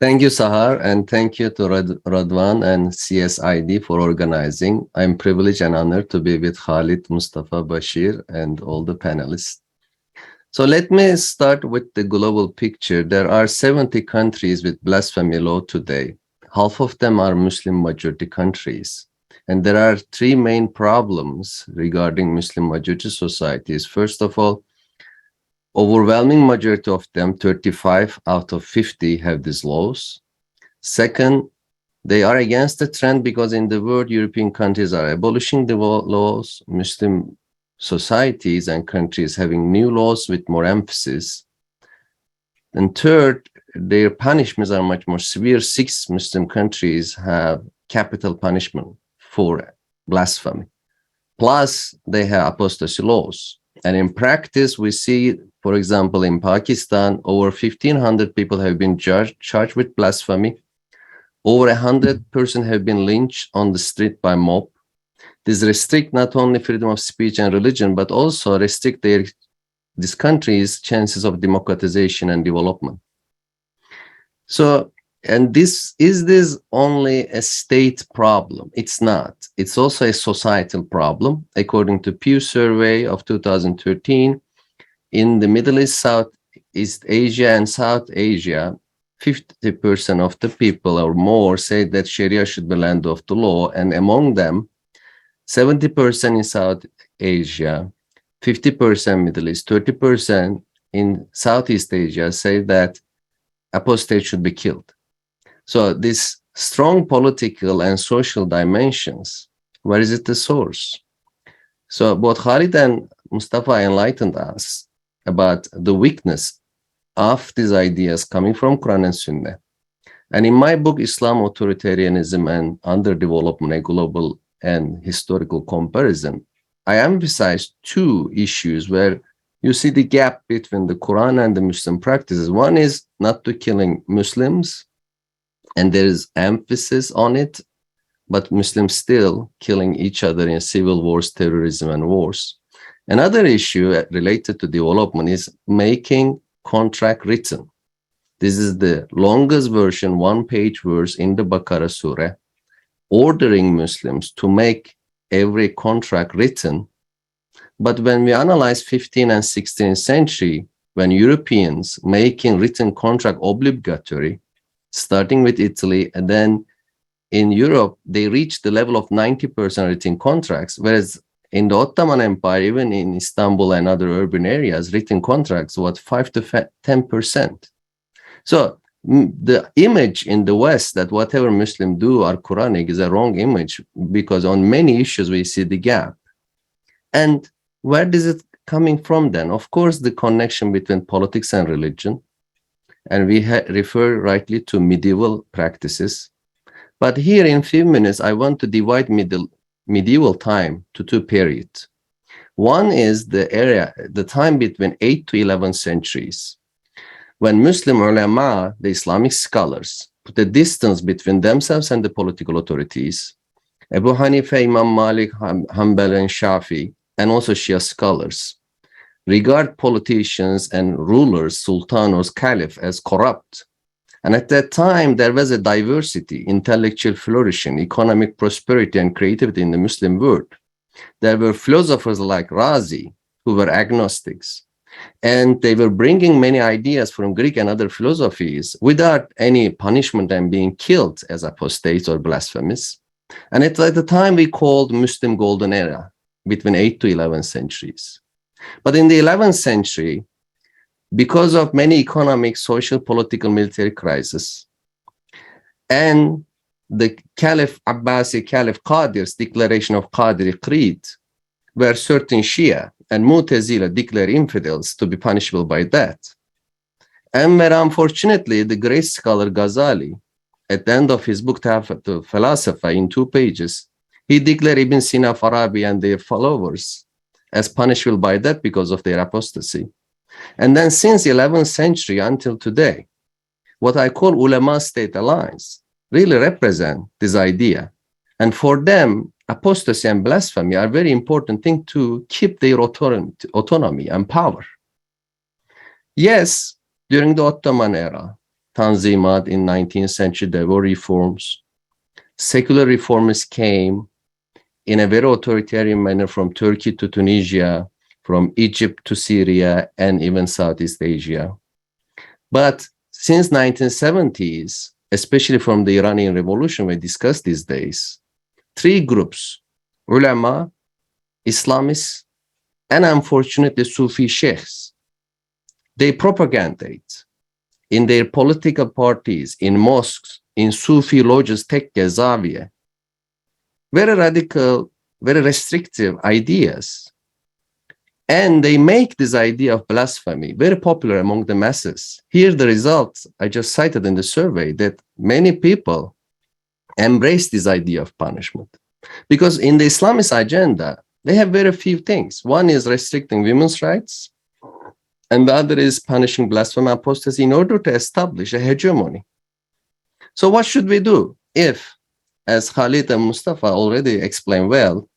Thank you, Sahar, and thank you to Radwan and CSID for organizing. I'm privileged and honored to be with Khalid, Mustafa, Bashir, and all the panelists. So let me start with the global picture. There are 70 countries with blasphemy law today. Half of them are Muslim majority countries. And there are three main problems regarding Muslim majority societies. First of all, overwhelming majority of them, 35 out of 50, have these laws. Second, they are against the trend because in the world, European countries are abolishing the laws, Muslim societies and countries having new laws with more emphasis. And third, their punishments are much more severe. 6 Muslim countries have capital punishment for blasphemy. Plus, they have apostasy laws. And in practice, we see, for example, in Pakistan, over 1,500 people have been charged with blasphemy. Over 100 persons have been lynched on the street by mob. This restrict not only freedom of speech and religion, but also restrict this country's chances of democratization and development. So, and is this only a state problem? It's not. It's also a societal problem. According to Pew survey of 2013, in the Middle East, Southeast Asia, and South Asia, 50% of the people or more say that Sharia should be land of the law. And among them, 70% in South Asia, 50% Middle East, 30% in Southeast Asia say that apostates should be killed. So this strong political and social dimensions, where is it the source? So both Khalid and Mustafa enlightened us about the weakness of these ideas coming from Quran and Sunnah. And in my book, Islam, Authoritarianism and Underdevelopment, a Global and Historical Comparison, I emphasize 2 issues where you see the gap between the Quran and the Muslim practices. One is not to killing Muslims, and there is emphasis on it, but Muslims still killing each other in civil wars, terrorism, and wars. Another issue related to development is making contract written. This is the longest version, 1-page verse in the Baqarah Surah, ordering Muslims to make every contract written. But when we analyze 15th and 16th century, when Europeans making written contract obligatory, starting with Italy, and then in Europe, they reached the level of 90% written contracts, whereas in the Ottoman Empire, even in Istanbul and other urban areas, written contracts was 5 to 10%. So the image in the West that whatever Muslim do are Quranic is a wrong image, because on many issues we see the gap. And where is it coming from then? Of course, the connection between politics and religion. And we refer rightly to medieval practices. But here in a few minutes, I want to divide medieval time to 2 periods. One is the time between 8th to 11th centuries, when Muslim ulama, the Islamic scholars, put a distance between themselves and the political authorities. Abu Hanifa, Imam Malik, Hanbal, and Shafi, and also Shia scholars, regard politicians and rulers, sultanos, caliph, as corrupt. And at that time, there was a diversity, intellectual flourishing, economic prosperity, and creativity in the Muslim world. There were philosophers like Razi, who were agnostics, and they were bringing many ideas from Greek and other philosophies without any punishment and being killed as apostates or blasphemous. And at the time, we called Muslim Golden Era, between 8th to 11th centuries. But in the 11th century, because of many economic, social, political, military crises, and the Caliph Abbasi, Caliph Qadir's declaration of Qadiri Creed, where certain Shia and Mu'tazila declare infidels to be punishable by death. And where, unfortunately, the great scholar Ghazali, at the end of his book, the Philosopher, in 2 pages, he declared Ibn Sina, Farabi, and their followers as punishable by death because of their apostasy. And then since 11th century until today, what I call ulama state alliance really represent this idea. And for them, apostasy and blasphemy are very important thing to keep their autonomy and power. Yes, during the Ottoman era, Tanzimat in 19th century, there were reforms. Secular reformers came in a very authoritarian manner from Turkey to Tunisia, from Egypt to Syria, and even Southeast Asia. But since 1970s, especially from the Iranian Revolution we discussed these days, three groups, ulama, Islamists, and unfortunately Sufi sheikhs, they propagate in their political parties, in mosques, in Sufi lodges, tekke, zawiye, very radical, very restrictive ideas. And they make this idea of blasphemy very popular among the masses. Here, the results I just cited in the survey, that many people embrace this idea of punishment. Because in the Islamist agenda, they have very few things. One is restricting women's rights, and the other is punishing blasphemy and apostasy in order to establish a hegemony. So what should we do if, as Khalid and Mustafa already explained well,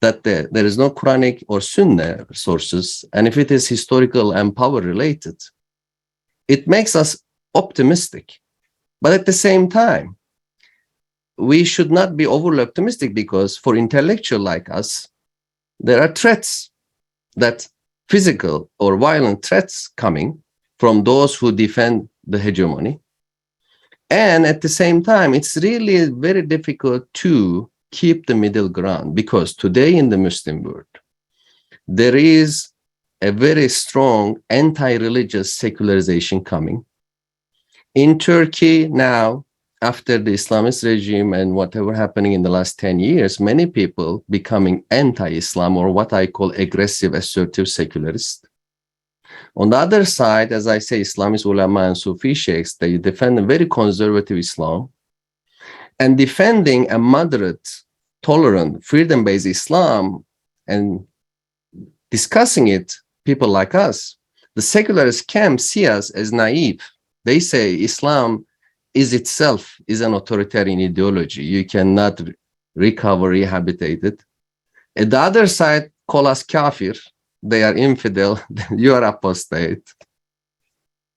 that there is no Quranic or Sunnah sources, and if it is historical and power related, it makes us optimistic. But at the same time, we should not be overly optimistic, because for intellectuals like us, there are threats, that physical or violent threats coming from those who defend the hegemony. And at the same time, it's really very difficult to keep the middle ground, because today in the Muslim world, there is a very strong anti-religious secularization coming. In Turkey now, after the Islamist regime and whatever happening in the last 10 years, many people becoming anti-Islam, or what I call aggressive, assertive secularists. On the other side, as I say, Islamist ulama and Sufi sheikhs, they defend a very conservative Islam, and defending a moderate, tolerant, freedom-based Islam and discussing it, people like us, the secularist camp see us as naive. They say Islam is itself is an authoritarian ideology. You cannot recover, rehabilitate it. At the other side, call us kafir. They are infidel. You are apostate.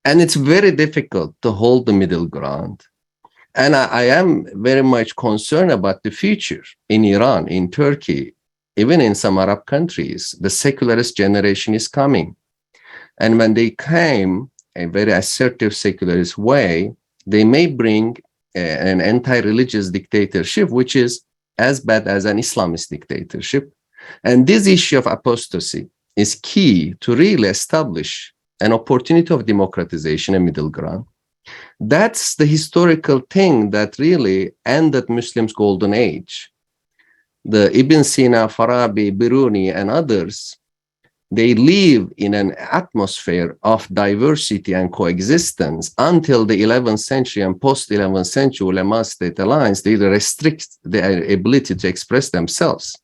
And it's very difficult to hold the middle ground. And I am very much concerned about the future in Iran, in Turkey, even in some Arab countries. The secularist generation is coming. And when they came a very assertive secularist way, they may bring an anti-religious dictatorship, which is as bad as an Islamist dictatorship. And this issue of apostasy is key to really establish an opportunity of democratization and middle ground. That's the historical thing that really ended Muslims' golden age. The Ibn Sina, Farabi, Biruni, and others, they live in an atmosphere of diversity and coexistence until the 11th century and post-11th century ulama-state alliance. They restrict their ability to express themselves.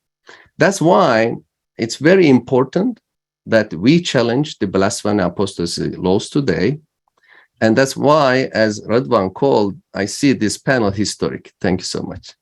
That's why it's very important that we challenge the blasphemy and apostasy laws today. And that's why, as Radwan called, I see this panel historic. Thank you so much.